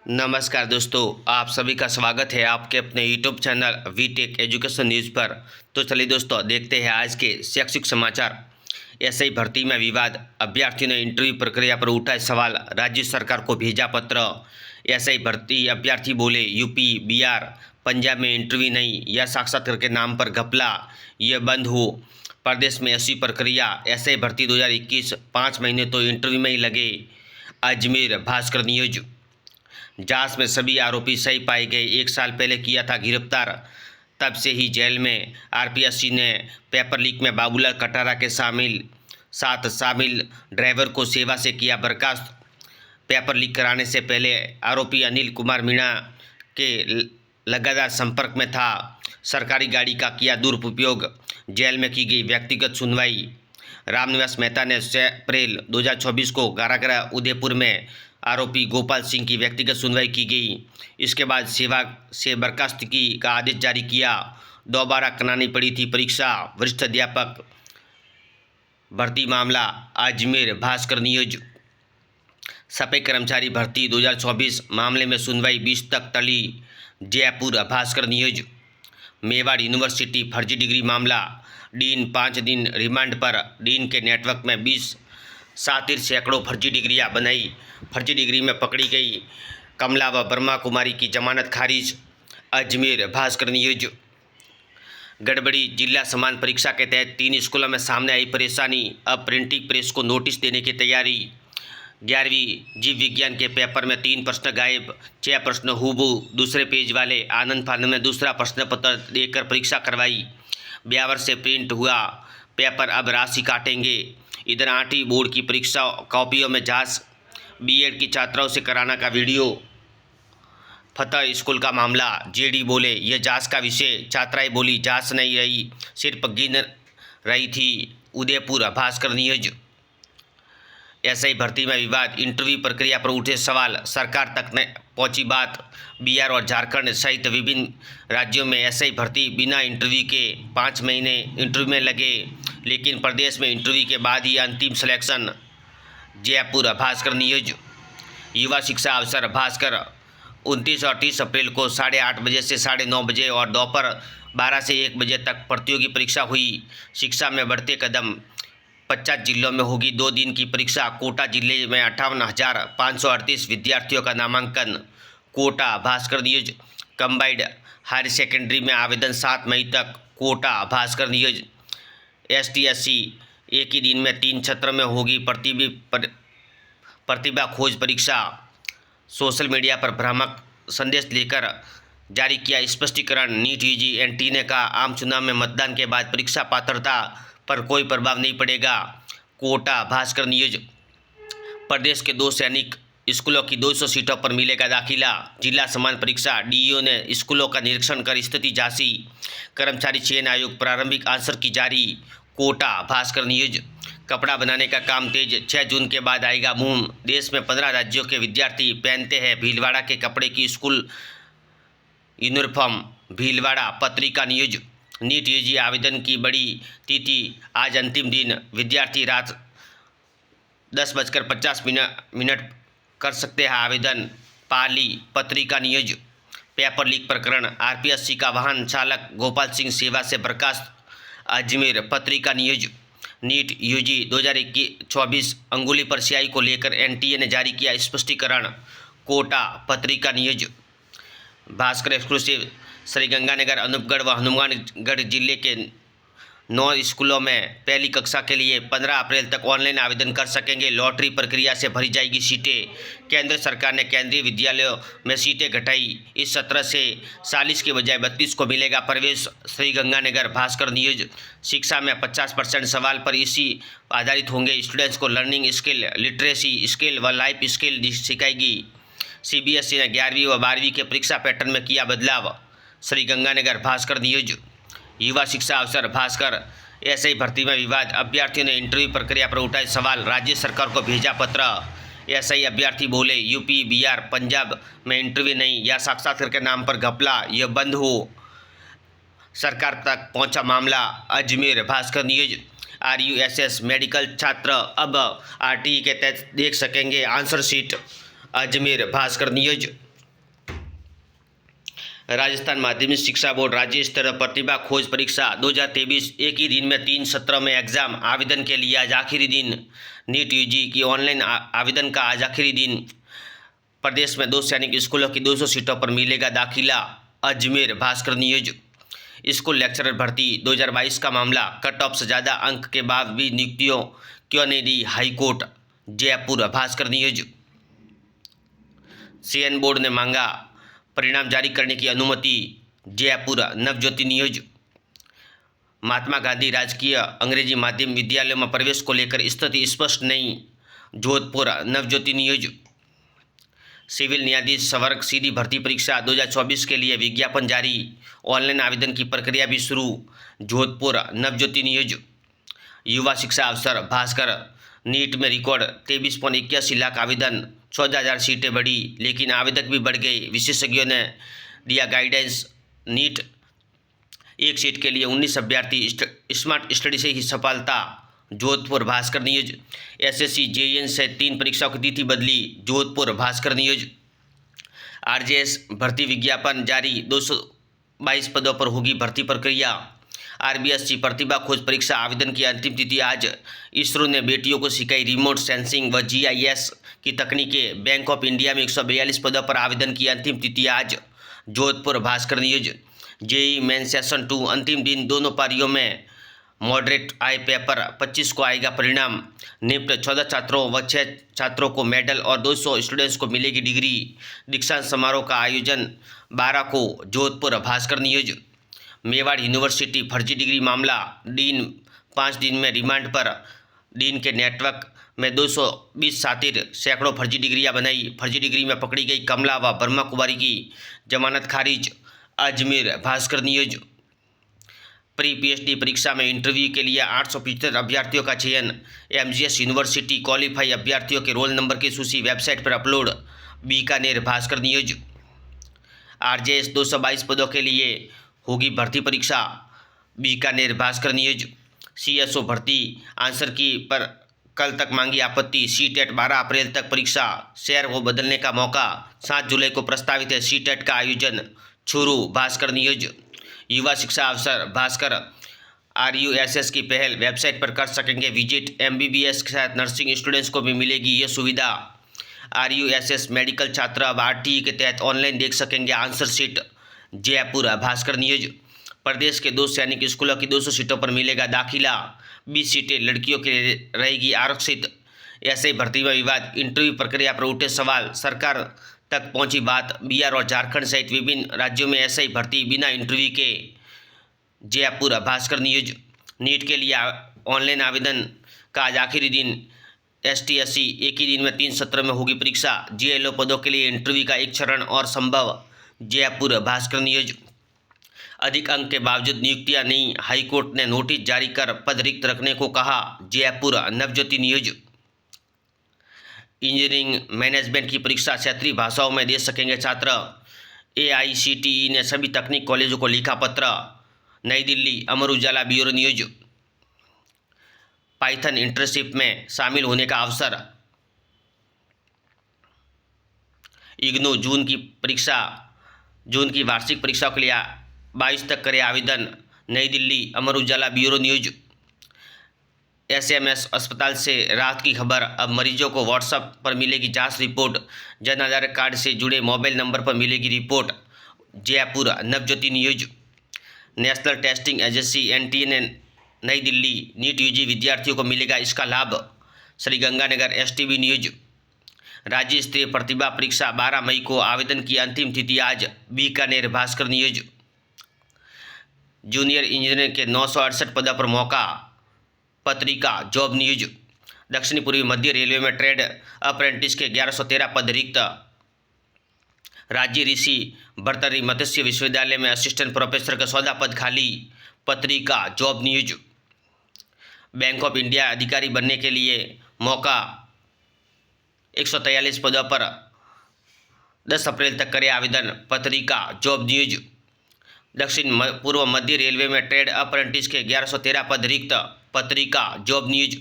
नमस्कार दोस्तों, आप सभी का स्वागत है आपके अपने YouTube channel Vtech education news पर। तो चलिए दोस्तों, देखते हैं आज के शैक्षिक समाचार। एसआई भर्ती में विवाद, अभ्यर्थियों ने इंटरव्यू प्रक्रिया पर उठाए सवाल, राज्य सरकार को भेजा पत्र। एसआई भर्ती अभ्यर्थी बोले यूपी, बिहार, पंजाब में इंटरव्यू नहीं या साक्षात्कार के नाम पर घपला, ये बंद हो। प्रदेश में ऐसी प्रक्रिया, एसआई भर्ती 2021, 5 महीने तो इंटरव्यू में ही लगे। अजमेर भास्कर न्यूज। जांच में सभी आरोपी सही पाए गए। 1 साल पहले किया था गिरफ्तार, तब से ही जेल में। आरपीएससी ने पेपर लीक में बाबूलाल कटारा के साथ शामिल ड्राइवर को सेवा से किया बर्खास्त। पेपर लीक कराने से पहले आरोपी अनिल कुमार मीणा के लगातार संपर्क में था। सरकारी गाड़ी का किया दुरुपयोग, जेल में की गई व्यक्तिगत सुनवाई। रामनिवास मेहता ने 6 अप्रैल 2024 को कारागार उदयपुर में आरोपी गोपाल सिंह की व्यक्तिगत सुनवाई की गई। इसके बाद सेवा से बर्खास्तगी का आदेश जारी किया। दोबारा करानी पड़ी थी परीक्षा। वरिष्ठ अध्यापक भर्ती मामला, अजमेर भास्कर न्यूज। सफाई कर्मचारी भर्ती 2024 मामले में सुनवाई 20 तक टली। जयपुर भास्कर न्यूज। मेवाड़ यूनिवर्सिटी फर्जी डिग्री मामला, डीन 5 दिन रिमांड पर। डीन के नेटवर्क में 20 शातिर सैकड़ों फर्जी डिग्रियां बनाई। फर्जी डिग्री में पकड़ी गई कमला व ब्रह्मा कुमारी की जमानत खारिज। अजमेर भास्कर न्यूज। गड़बड़ी, जिला समान परीक्षा के तहत 3 स्कूलों में सामने आई परेशानी। अब प्रिंटिंग प्रेस को नोटिस देने की तैयारी। 11वीं जीव विज्ञान के पेपर में 3 प्रश्न गायब, 6 प्रश्न हुबहू दूसरे पेज वाले। आनंद फानंद ने दूसरा प्रश्न पत्र देकर परीक्षा करवाई। ब्यावर से प्रिंट हुआ पेपर, अब राशि काटेंगे। इधर 8वीं बोर्ड की परीक्षा कॉपियों में जांच। बीएड की छात्राओं से कराना का वीडियो। फतह स्कूल का मामला, जेडी बोले यह जांच का विषय। छात्राएं बोली जांच नहीं रही, सिर्फ गिन रही थी। उदयपुर भास्कर न्यूज। एसआई भर्ती में विवाद, इंटरव्यू प्रक्रिया पर उठे सवाल, सरकार तक न पहुंची बात। बिहार और झारखंड सहित विभिन्न राज्यों में एसआई भर्ती बिना इंटरव्यू के 5 महीने इंटरव्यू में लगे, लेकिन प्रदेश में इंटरव्यू के बाद ही अंतिम सिलेक्शन। जयपुर भास्कर न्यूज। युवा शिक्षा अवसर भास्कर। 29 और 30 अप्रैल को 8:30 बजे से 9:30 बजे और दोपहर 12 से 1 बजे तक प्रतियोगी परीक्षा हुई। शिक्षा में बढ़ते कदम, 50 जिलों में होगी 2 दिन की परीक्षा। कोटा जिले में 58,538 विद्यार्थियों का नामांकन। Kota Bhaskar news. Combined higher secondary में आवेदन 7 मई तक। कोटा भास्कर न्यूज। ST/SC एक ही दिन में 3 सत्र में होगी प्रतिभा खोज परीक्षा। सोशल मीडिया पर भ्रामक संदेश लेकर जारी किया स्पष्टीकरण। नीट यूजी एनटी ने कहा आम चुनाव में मतदान के बाद परीक्षा पात्रता पर कोई प्रभाव नहीं पड़ेगा। कोटा भास्कर न्यूज। प्रदेश के 2 सैनिक स्कूलों की 200 सीटों पर मिलेगा दाखिला। जिला समान परीक्षा, डीईओ ने स्कूलों का निरीक्षण कर स्थिति जांची। कर्मचारी चयन आयोग प्रारंभिक आंसर की जारी। कोटा भास्कर न्यूज। कपड़ा बनाने का काम तेज, 6 जून के बाद आएगा बूम। देश में 15 राज्यों के विद्यार्थी पहनते हैं भीलवाड़ा के कपड़े की स्कूल यूनिफॉर्म। भीलवाड़ा पत्रिका न्यूज। नीट यूजी आवेदन की बड़ी तिथि, आज अंतिम दिन। विद्यार्थी रात 10:50 कर सकते हैं आवेदन। पाली पत्रिका न्यूज। पेपर लीक प्रकरण, आरपीएससी का वाहन चालक गोपाल सिंह सेवा से बर्खास्त। अजमेर पत्रिका न्यूज। नीट यूजी 2024 अंगुली पर स्याही को लेकर एनटीए ने जारी किया स्पष्टीकरण। कोटा पत्रिका न्यूज। भास्कर एक्सक्लूसिव। श्रीगंगानगर, अनूपगढ़ व हनुमानगढ़ जिले के 9 स्कूलों में पहली कक्षा के लिए 15 अप्रैल तक ऑनलाइन आवेदन कर सकेंगे। लॉटरी प्रक्रिया से भरी जाएगी सीटें। केंद्र सरकार ने केंद्रीय विद्यालयों में सीटें घटाई। इस सत्र से 40 के बजाय 32 को मिलेगा प्रवेश। श्रीगंगानगर भास्कर न्यूज। शिक्षा में 50% सवाल पर इसी आधारित होंगे। स्टूडेंट्स को लर्निंग स्किल, लिटरेसी स्किल व लाइफ स्किल सिखाएगी। सीबीएसई ने 11वीं व 12वीं के परीक्षा पैटर्न में किया बदलाव। श्रीगंगानगर भास्कर न्यूज। युवा शिक्षा अवसर भास्कर। एसआई भर्ती में विवाद, अभ्यर्थियों ने इंटरव्यू प्रक्रिया पर उठाए सवाल, राज्य सरकार को भेजा पत्र। एसआई अभ्यर्थी बोले यूपी, बिहार, पंजाब में इंटरव्यू नहीं या साक्षात्कार के नाम पर घपला, यह बंद हो। सरकार तक पहुंचा मामला। Ajmer Bhaskar news. RUSS medical छात्र अब RTE के तहत देख सकेंगे answer sheet. Ajmer Bhaskar news. Rajasthan माध्यमिक शिक्षा बोर्ड राज्य स्तरीय प्रतिभा खोज परीक्षा 2023 एक ही दिन में 3 सत्र में एग्जाम आवेदन के लिए आज आखिरी दिन। नीट यूजी की ऑनलाइन आवेदन का आज आखिरी दिन। प्रदेश में 2 सैनिक स्कूलों की 200 सीटों पर मिलेगा दाखिला। Ajmer Bhaskar news. School lecturer भर्ती 2022 का मामला, कट ऑफ से ज़्यादा अंक के बाद भी नियुक्तियों क्यों नहीं दी high court. Jaipur Bhaskar news. CN board ने मांगा परिणाम जारी करने की अनुमति। जयपुर नवज्योति न्यूज। महात्मा गांधी राजकीय अंग्रेजी माध्यम विद्यालयों में प्रवेश को लेकर स्थिति स्पष्ट नहीं। जोधपुर नवज्योति न्यूज। सिविल न्यायाधीश संवर्ग सीधी भर्ती परीक्षा 2024 के लिए विज्ञापन जारी, ऑनलाइन आवेदन की प्रक्रिया भी शुरू। जोधपुर नवज्योति न्यूज। युवा शिक्षा अफसर भास्कर, नीट में रिकॉर्ड 23.81 लाख आवेदन, 14,000 सीटें बढ़ी लेकिन आवेदक भी बढ़ गए। विशेषज्ञों ने दिया गाइडेंस, नीट एक सीट के लिए 19 अभ्यर्थी, स्मार्ट स्टडी से ही सफलता। Jodhpur Bhaskar news. SSC JEE से 3 परीक्षाओं की तिथि बदली। जोधपुर भास्कर न्यूज। आरजेएस भर्ती विज्ञापन जारी, 222 पदों पर होगी भर्ती प्रक्रिया। आरबीएससी प्रतिभा खोज परीक्षा आवेदन की अंतिम तिथि आज। इसरो ने बेटियों को सिखाई रिमोट सेंसिंग व जीआईएस की तकनीकें। बैंक ऑफ इंडिया में 142 पदों पर आवेदन की अंतिम तिथि आज। Jodhpur Bhaskar news. JEE main session 2 अंतिम दिन, दोनों पारियों में मॉडरेट आए पेपर। 25 को आएगा परिणाम। निफ्ट 14 छात्रों व 6 छात्रों को मेडल और 200 स्टूडेंट्स को मिलेगी डिग्री। दीक्षांत समारोह का आयोजन 12 को। जोधपुर भास्कर न्यूज। मेवाड़ यूनिवर्सिटी फर्जी डिग्री मामला, डीन 5 दिन में रिमांड पर। डीन के नेटवर्क में 220 सातिर, सैकड़ों फर्जी डिग्रियां बनाई। फर्जी डिग्री में पकड़ी गई कमला व ब्रह्मा कुमारी की जमानत खारिज। Ajmer Bhaskar news. Pre PhD परीक्षा में इंटरव्यू के लिए 875 अभ्यर्थियों का चयन। एमजीएस यूनिवर्सिटी क्वालिफाई अभ्यर्थियों के रोल नंबर की सूची वेबसाइट पर upload. Bikaner Bhaskar news. RJS 222 पदों के लिए होगी भर्ती परीक्षा। बीकानेर भास्कर न्यूज। सीएसओ भर्ती आंसर की पर कल तक मांगी आपत्ति। सीटेट 12 अप्रैल तक परीक्षा, शहर को बदलने का मौका। 7 जुलाई को प्रस्तावित है सीटेट का आयोजन। चूरू भास्कर न्यूज। युवा शिक्षा अफसर भास्कर, आरयूएसएस की पहल, वेबसाइट पर कर सकेंगे विजिट। एमबीबीएस के साथ नर्सिंग स्टूडेंट्स को भी मिलेगी ये सुविधा। आरयूएसएस मेडिकल छात्र अब आरटीई के तहत ऑनलाइन देख सकेंगे answer sheet. Jaipur Bhaskar news. प्रदेश के 2 सैनिक स्कूलों की 200 सीटों पर मिलेगा दाखिला। 20 सीटें लड़कियों के लिए रहेगी आरक्षित। ऐसे भर्ती में विवाद, इंटरव्यू प्रक्रिया पर उठे सवाल, सरकार तक पहुंची बात। बिहार और झारखंड सहित विभिन्न राज्यों में ऐसे ही भर्ती बिना इंटरव्यू के। जयपुर भास्कर न्यूज। नीट के लिए ऑनलाइन आवेदन का आज आखिरी दिन। एसटीएससी एक ही दिन में 3 सत्र में होगी परीक्षा। जीएलओ पदों के लिए इंटरव्यू का एक चरण और संभव। जयपुर भास्कर न्यूज। अधिक अंक के बावजूद नियुक्तियां नहीं, हाईकोर्ट ने नोटिस जारी कर पद रिक्त रखने को कहा। Jaipur Navjyoti news. Engineering management की परीक्षा क्षेत्रीय भाषाओं में दे सकेंगे छात्र। एआईसीटीई ने सभी तकनीक कॉलेजों को लिखा पत्र। नई Delhi Amar Ujala bureau news. Python internship में शामिल होने का अवसर। इग्नू जून की वार्षिक परीक्षाओं के लिए 22 तक करे आवेदन। नई Delhi Amar Ujala bureau news. SMS अस्पताल से राहत की खबर, अब मरीजों को व्हाट्सएप पर मिलेगी जांच रिपोर्ट। जन आधार कार्ड से जुड़े मोबाइल नंबर पर मिलेगी report. Jaipur Navjyoti news. National testing agency NTA ने नई दिल्ली, नीट यूजी विद्यार्थियों को मिलेगा इसका लाभ। Sriganganagar STV news. राज्य स्तरीय प्रतिभा परीक्षा 12 मई को, आवेदन की अंतिम तिथि आज। Bikaner Bhaskar news. Junior engineer के 968 पदों पर मौका। पत्रिका जॉब न्यूज। दक्षिणी पूर्वी मध्य रेलवे में ट्रेड अप्रेंटिस के 1113 पद रिक्त। राज्य ऋषि भर्तरी मत्स्य विश्वविद्यालय में असिस्टेंट प्रोफेसर का 14 पद खाली। पत्रिका job news. Bank of India अधिकारी बनने के लिए मौका। 143 पदों पर 10 अप्रैल तक करे आवेदन। पत्रिका जॉब न्यूज। दक्षिण पूर्व मध्य रेलवे में ट्रेड अप्रेंटिस के 1113 पद रिक्त। पत्रिका जॉब न्यूज।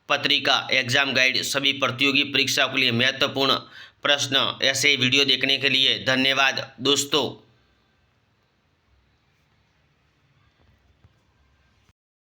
पत्रिका एग्जाम गाइड, सभी प्रतियोगी परीक्षाओं के लिए महत्वपूर्ण प्रश्न। ऐसे वीडियो देखने के लिए धन्यवाद दोस्तों।